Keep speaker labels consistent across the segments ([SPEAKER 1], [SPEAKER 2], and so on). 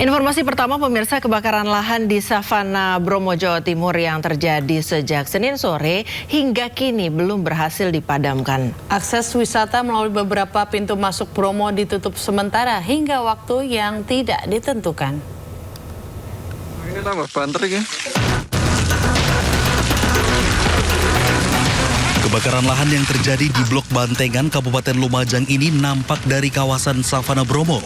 [SPEAKER 1] Informasi pertama, pemirsa, kebakaran lahan di Savana, Bromo, Jawa Timur yang terjadi sejak Senin sore hingga kini belum berhasil dipadamkan.
[SPEAKER 2] Akses wisata melalui beberapa pintu masuk Bromo ditutup sementara hingga waktu yang tidak ditentukan.
[SPEAKER 3] Ini tambah banter ya.
[SPEAKER 4] Kebakaran lahan yang terjadi di Blok Bantengan, Kabupaten Lumajang ini nampak dari kawasan Savana Bromo.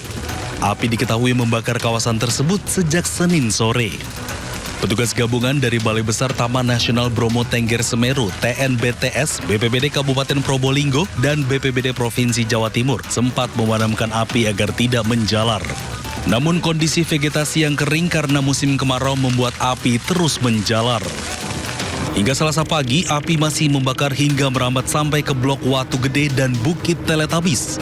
[SPEAKER 4] Api diketahui membakar kawasan tersebut sejak Senin sore. Petugas gabungan dari Balai Besar Taman Nasional Bromo Tengger Semeru, TNBTS, BPBD Kabupaten Probolinggo, dan BPBD Provinsi Jawa Timur sempat memadamkan api agar tidak menjalar. Namun kondisi vegetasi yang kering karena musim kemarau membuat api terus menjalar. Hingga Selasa pagi, api masih membakar hingga merambat sampai ke Blok Watu Gede dan Bukit Teletabis.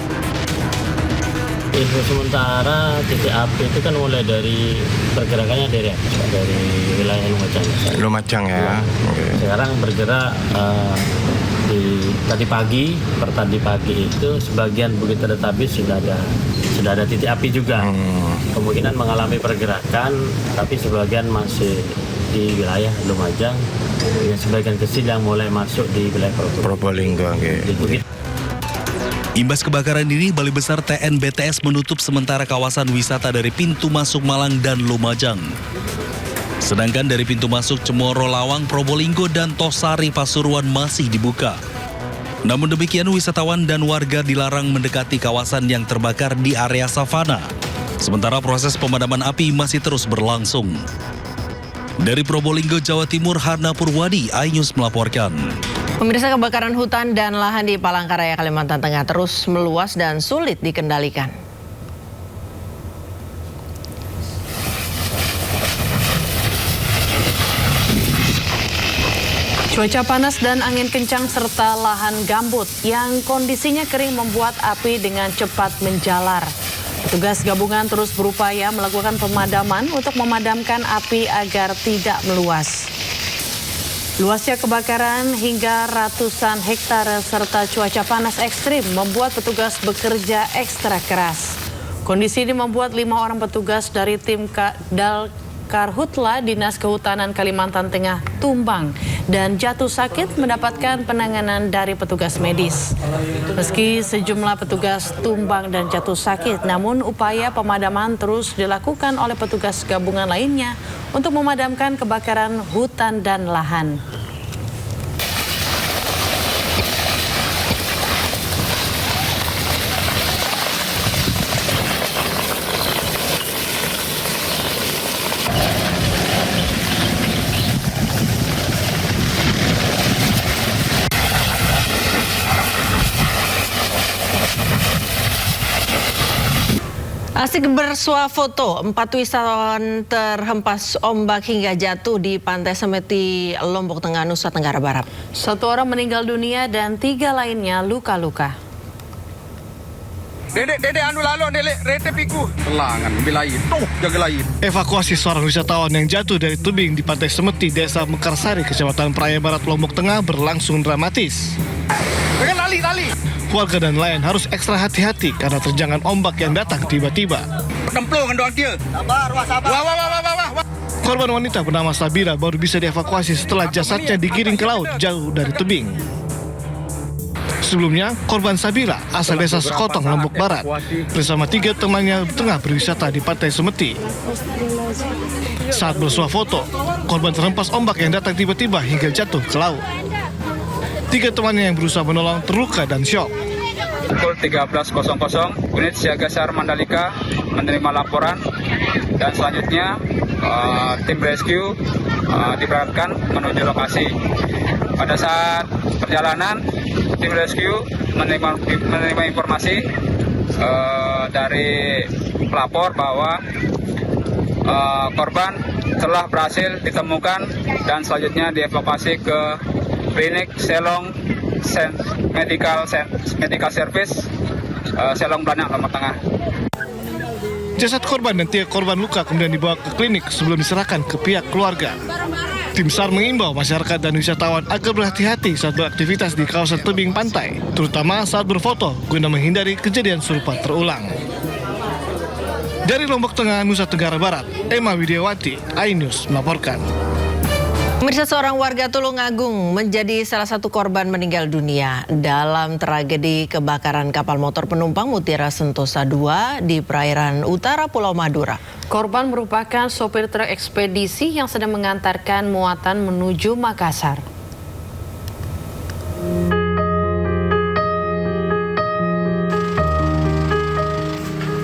[SPEAKER 5] Info sementara titik api itu kan mulai dari pergerakannya dari wilayah Lumajang.
[SPEAKER 3] Lumajang ya.
[SPEAKER 5] Okay. Sekarang bergerak tadi pagi itu sebagian Bukit Teletabis sudah ada titik api juga. Kemungkinan mengalami pergerakan, tapi sebagian masih di wilayah Lumajang. Yang sebagian kecil yang mulai masuk di wilayah
[SPEAKER 3] Probolinggo. Okay.
[SPEAKER 4] Imbas kebakaran ini, Balai Besar TNBTS menutup sementara kawasan wisata dari pintu masuk Malang dan Lumajang. Sedangkan dari pintu masuk Cemoro, Lawang, Probolinggo, dan Tosari, Pasuruan masih dibuka. Namun demikian, wisatawan dan warga dilarang mendekati kawasan yang terbakar di area savana. Sementara proses pemadaman api masih terus berlangsung. Dari Probolinggo, Jawa Timur, Hana Purwadi, iNews melaporkan.
[SPEAKER 1] Pemirsa, kebakaran hutan dan lahan di Palangkaraya, Kalimantan Tengah terus meluas dan sulit dikendalikan.
[SPEAKER 2] Cuaca panas dan angin kencang serta lahan gambut yang kondisinya kering membuat api dengan cepat menjalar. Petugas gabungan terus berupaya melakukan pemadaman untuk memadamkan api agar tidak meluas. Luasnya kebakaran hingga ratusan hektare serta cuaca panas ekstrim membuat petugas bekerja ekstra keras. Kondisi ini membuat 5 orang petugas dari tim Karhutla Dinas Kehutanan Kalimantan Tengah tumbang dan jatuh sakit mendapatkan penanganan dari petugas medis. Meski sejumlah petugas tumbang dan jatuh sakit, namun upaya pemadaman terus dilakukan oleh petugas gabungan lainnya untuk memadamkan kebakaran hutan dan lahan.
[SPEAKER 1] Asik bersuah foto, 4 wisatawan terhempas ombak hingga jatuh di Pantai Semeti, Lombok Tengah, Nusa Tenggara Barat.
[SPEAKER 2] 1 orang meninggal dunia dan 3 lainnya luka-luka.
[SPEAKER 3] Dede anu lalu rete piku. Telangan bilain. Tuh jaga lain.
[SPEAKER 6] Evakuasi seorang wisatawan yang jatuh dari tebing di Pantai Semeti, Desa Mekarsari, Kecamatan Praia Barat, Lombok Tengah berlangsung dramatis.
[SPEAKER 3] Dengan lali.
[SPEAKER 6] Warga dan nelayan harus ekstra hati-hati karena terjangan ombak yang datang tiba-tiba.
[SPEAKER 3] Kemplung doang dia. Sabar. Wah.
[SPEAKER 6] Korban wanita bernama Sabira baru bisa dievakuasi setelah jasadnya digiring ke laut jauh dari tebing. Sebelumnya, korban Sabira asal desa Sekotong, Lombok Barat, bersama 3 temannya tengah berwisata di Pantai Semeti. Saat bersuah foto, korban terhempas ombak yang datang tiba-tiba hingga jatuh ke laut. 3 temannya yang berusaha menolong terluka dan syok.
[SPEAKER 7] Pukul 13.00, unit siaga SAR Mandalika menerima laporan dan selanjutnya tim rescue diberangkatkan menuju lokasi. Pada saat perjalanan, tim rescue menerima informasi dari pelapor bahwa korban telah berhasil ditemukan dan selanjutnya dievakuasi ke klinik Selong Medical Service Selong Blanak, Lombok Tengah.
[SPEAKER 6] Jasad korban dan 3 korban luka kemudian dibawa ke klinik sebelum diserahkan ke pihak keluarga. Tim SAR mengimbau masyarakat dan wisatawan agar berhati-hati saat beraktivitas di kawasan tebing pantai, terutama saat berfoto guna menghindari kejadian serupa terulang. Dari Lombok Tengah, Nusa Tenggara Barat, Emma Widiawati, iNews melaporkan.
[SPEAKER 1] Pemirsa, seorang warga Tulungagung menjadi salah satu korban meninggal dunia dalam tragedi kebakaran kapal motor penumpang Mutiara Sentosa II di perairan utara Pulau Madura.
[SPEAKER 2] Korban merupakan sopir truk ekspedisi yang sedang mengantarkan muatan menuju Makassar.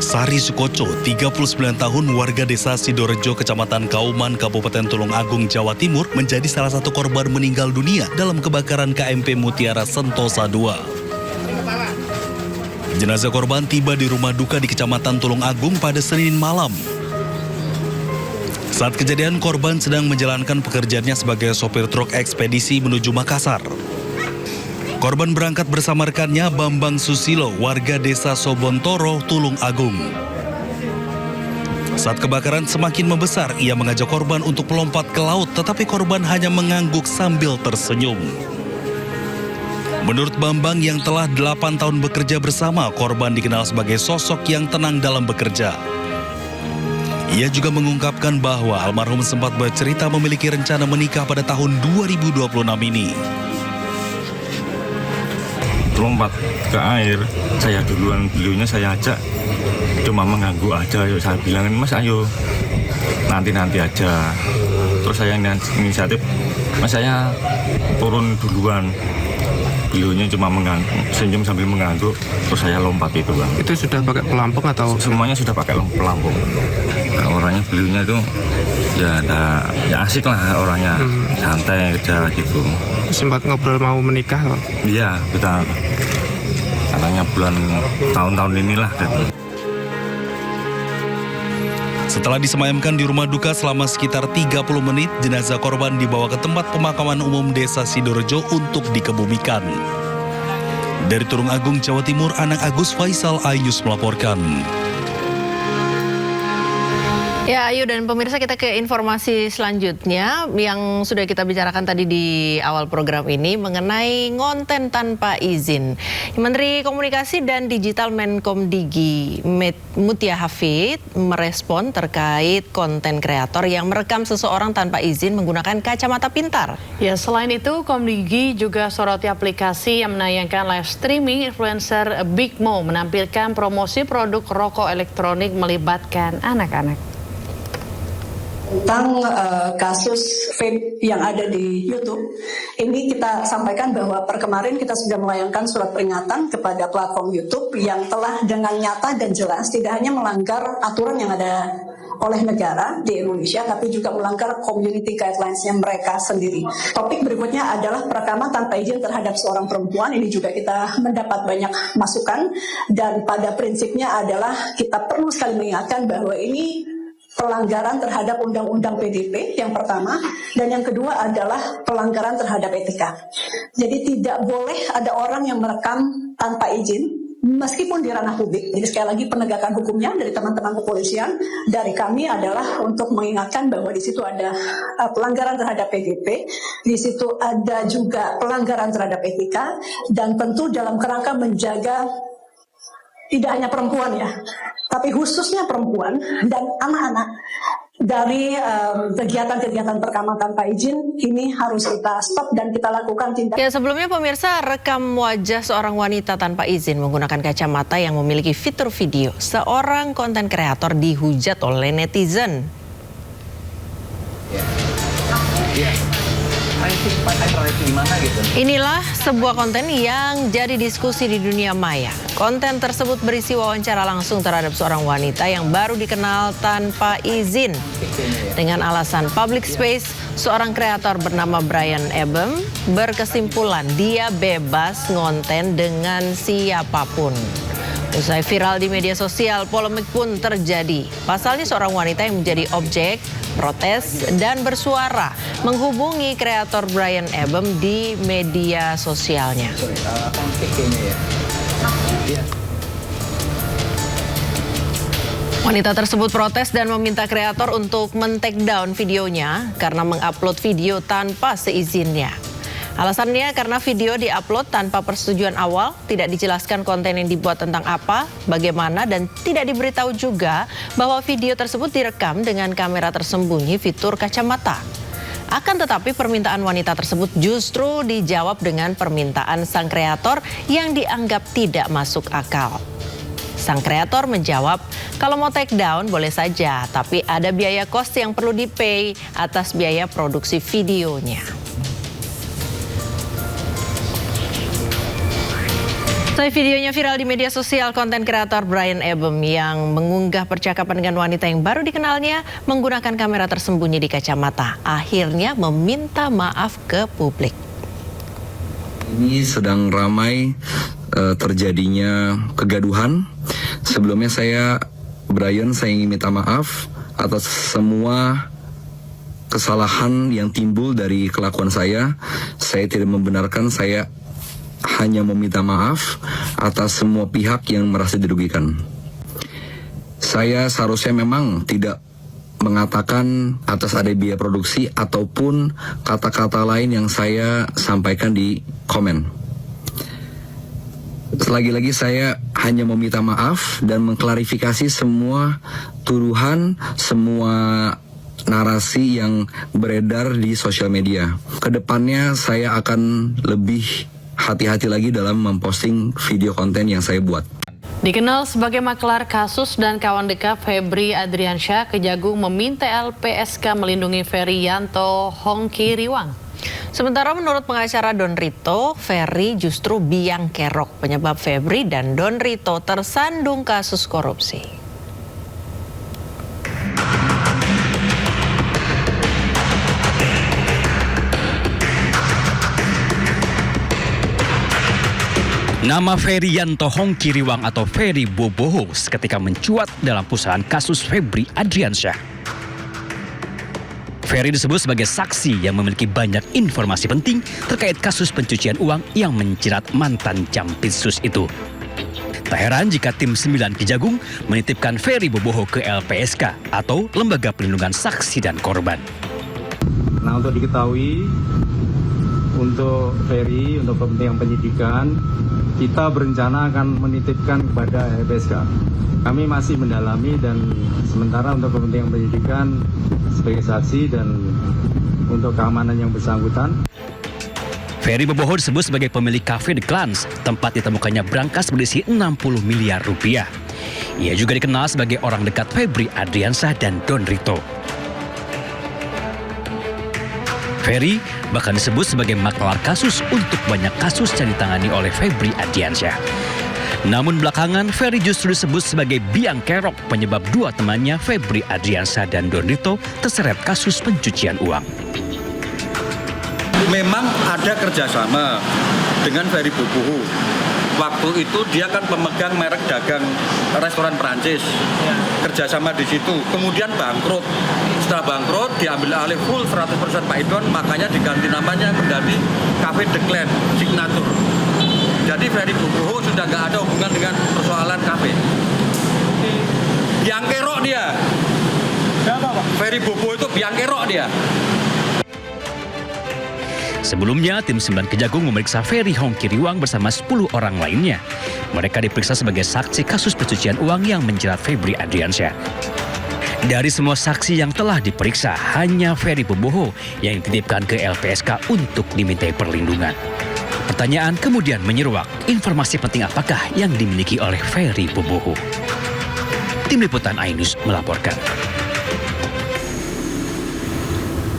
[SPEAKER 4] Sari Sukoco, 39 tahun, warga desa Sidorejo, Kecamatan Kauman, Kabupaten Tulungagung, Jawa Timur, menjadi salah satu korban meninggal dunia dalam kebakaran KMP Mutiara Sentosa II. Jenazah korban tiba di rumah duka di Kecamatan Tulungagung pada Senin malam. Saat kejadian, korban sedang menjalankan pekerjaannya sebagai sopir truk ekspedisi menuju Makassar. Korban berangkat bersama rekannya Bambang Susilo, warga desa Sobontoro, Tulungagung. Saat kebakaran semakin membesar, ia mengajak korban untuk melompat ke laut, tetapi korban hanya mengangguk sambil tersenyum. Menurut Bambang yang telah 8 tahun bekerja bersama, korban dikenal sebagai sosok yang tenang dalam bekerja. Ia juga mengungkapkan bahwa almarhum sempat bercerita memiliki rencana menikah pada tahun 2026 ini.
[SPEAKER 8] Lompat ke air, saya duluan, beliaunya saya ajak, cuma mengganggu aja. Saya bilangin, Mas ayo, nanti aja. Terus saya inisiatif, Mas saya turun duluan. Beliaunya cuma senyum sambil mengangguk, terus saya lompat itu, Bang.
[SPEAKER 9] Itu sudah pakai pelampung atau?
[SPEAKER 8] Semuanya sudah pakai pelampung. Nah, orangnya beliaunya itu ya asik lah orangnya, santai aja gitu.
[SPEAKER 9] Sempat ngobrol mau menikah loh.
[SPEAKER 8] Iya, kita katanya tahun-tahun inilah gitu.
[SPEAKER 4] Setelah disemayamkan di rumah duka selama sekitar 30 menit, jenazah korban dibawa ke tempat pemakaman umum desa Sidorejo untuk dikebumikan. Dari Tulungagung, Jawa Timur, Anang Agus Faisal, iNews melaporkan.
[SPEAKER 1] Ya, Ayu dan pemirsa, kita ke informasi selanjutnya yang sudah kita bicarakan tadi di awal program ini mengenai konten tanpa izin. Menteri Komunikasi dan Digital Menkomdigi Mutia Hafid merespon terkait konten kreator yang merekam seseorang tanpa izin menggunakan kacamata pintar.
[SPEAKER 2] Ya, selain itu, Komdigi juga soroti aplikasi yang menayangkan live streaming influencer Big Mo menampilkan promosi produk rokok elektronik melibatkan anak-anak.
[SPEAKER 10] Tentang kasus vape yang ada di YouTube, ini kita sampaikan bahwa per kemarin kita sudah melayangkan surat peringatan kepada platform YouTube yang telah dengan nyata dan jelas tidak hanya melanggar aturan yang ada oleh negara di Indonesia, tapi juga melanggar community guidelines-nya mereka sendiri. Topik berikutnya adalah perekaman tanpa izin terhadap seorang perempuan. Ini juga kita mendapat banyak masukan, dan pada prinsipnya adalah kita perlu sekali mengingatkan bahwa ini pelanggaran terhadap Undang-Undang PDP yang pertama, dan yang kedua adalah pelanggaran terhadap etika. Jadi tidak boleh ada orang yang merekam tanpa izin, meskipun di ranah publik. Jadi sekali lagi penegakan hukumnya dari teman-teman kepolisian, dari kami adalah untuk mengingatkan bahwa di situ ada pelanggaran terhadap PDP, di situ ada juga pelanggaran terhadap etika, dan tentu dalam kerangka menjaga tidak hanya perempuan ya, tapi khususnya perempuan dan anak-anak dari kegiatan-kegiatan perekaman tanpa izin ini harus kita stop dan kita lakukan tindakan.
[SPEAKER 1] Ya, sebelumnya pemirsa, rekam wajah seorang wanita tanpa izin menggunakan kacamata yang memiliki fitur video. Seorang konten kreator dihujat oleh netizen. Inilah sebuah konten yang jadi diskusi di dunia maya. Konten tersebut berisi wawancara langsung terhadap seorang wanita yang baru dikenal tanpa izin. Dengan alasan public space, seorang kreator bernama Brian Ebem berkesimpulan dia bebas ngonten dengan siapapun. Usai viral di media sosial, polemik pun terjadi. Pasalnya seorang wanita yang menjadi objek protes dan bersuara menghubungi kreator Brian Ebem di media sosialnya. Wanita tersebut protes dan meminta kreator untuk men-take down videonya karena mengupload video tanpa seizinnya. Alasannya karena video diupload tanpa persetujuan awal, tidak dijelaskan konten yang dibuat tentang apa, bagaimana, dan tidak diberitahu juga bahwa video tersebut direkam dengan kamera tersembunyi fitur kacamata. Akan tetapi permintaan wanita tersebut justru dijawab dengan permintaan sang kreator yang dianggap tidak masuk akal. Sang kreator menjawab, kalau mau take down boleh saja, tapi ada biaya kos yang perlu di-pay atas biaya produksi videonya. Setelah videonya viral di media sosial, konten kreator Brian Ebem yang mengunggah percakapan dengan wanita yang baru dikenalnya menggunakan kamera tersembunyi di kacamata. Akhirnya meminta maaf ke publik.
[SPEAKER 11] Ini sedang ramai terjadinya kegaduhan. Sebelumnya Brian, saya ingin minta maaf atas semua kesalahan yang timbul dari kelakuan saya. Saya tidak membenarkan, saya hanya meminta maaf atas semua pihak yang merasa dirugikan. Saya seharusnya memang tidak mengatakan atas ada biaya produksi ataupun kata-kata lain yang saya sampaikan di komen. Lagi-lagi saya hanya meminta maaf dan mengklarifikasi semua tuduhan, semua narasi yang beredar di sosial media. Kedepannya saya akan lebih hati-hati lagi dalam memposting video konten yang saya buat.
[SPEAKER 2] Dikenal sebagai maklar kasus dan kawan dekat Febri Adriansyah, Kejagung meminta LPSK melindungi Ferry Yanto Hongki Riwang.
[SPEAKER 1] Sementara menurut pengacara Don Rito, Ferry justru biang kerok penyebab Febri dan Don Rito tersandung kasus korupsi.
[SPEAKER 12] Nama Ferry Yanto Hongki Riwang atau Ferry Boboho seketika mencuat dalam pusaran kasus Febri Adriansyah. Ferry disebut sebagai saksi yang memiliki banyak informasi penting terkait kasus pencucian uang yang menjerat mantan Jampitsus itu. Tak heran jika tim 9 Kejagung menitipkan Ferry Boboho ke LPSK atau Lembaga Perlindungan Saksi dan Korban.
[SPEAKER 13] Nah, untuk diketahui, untuk Ferry, untuk kepentingan penyidikan, kita berencana akan menitipkan kepada LPSK. Kami masih mendalami dan sementara untuk kepentingan penyidikan sebagai saksi dan untuk keamanan yang bersangkutan.
[SPEAKER 12] Ferry Boboho disebut sebagai pemilik kafe The Clans, tempat ditemukannya brankas berisi 60 miliar rupiah. Ia juga dikenal sebagai orang dekat Febri Adriansyah dan Don Rito. Ferry bahkan disebut sebagai maklar kasus untuk banyak kasus yang ditangani oleh Febri Adriansyah. Namun belakangan Ferry justru disebut sebagai biang kerok penyebab dua temannya Febri Adriansyah dan Don Rito terseret kasus pencucian uang.
[SPEAKER 14] Memang ada kerjasama dengan Ferry Boboho. Waktu itu dia kan pemegang merek dagang restoran Perancis, kerjasama di situ. Kemudian bangkrut. Setelah bangkrut diambil alih full 100% Pak Idon, makanya diganti namanya menjadi Cafe The Clan Signature. Jadi Ferry Boboho sudah nggak ada hubungan dengan persoalan kafe. Biang kerok dia. Ferry Boboho itu biang kerok dia.
[SPEAKER 12] Sebelumnya, tim 9 Kejagung memeriksa Ferry Hongki Riwang bersama 10 orang lainnya. Mereka diperiksa sebagai saksi kasus pencucian uang yang menjerat Febri Adriansyah. Dari semua saksi yang telah diperiksa, hanya Ferry Boboho yang dititipkan ke LPSK untuk dimintai perlindungan. Pertanyaan kemudian menyeruak, informasi penting apakah yang dimiliki oleh Ferry Boboho? Tim Liputan iNews melaporkan.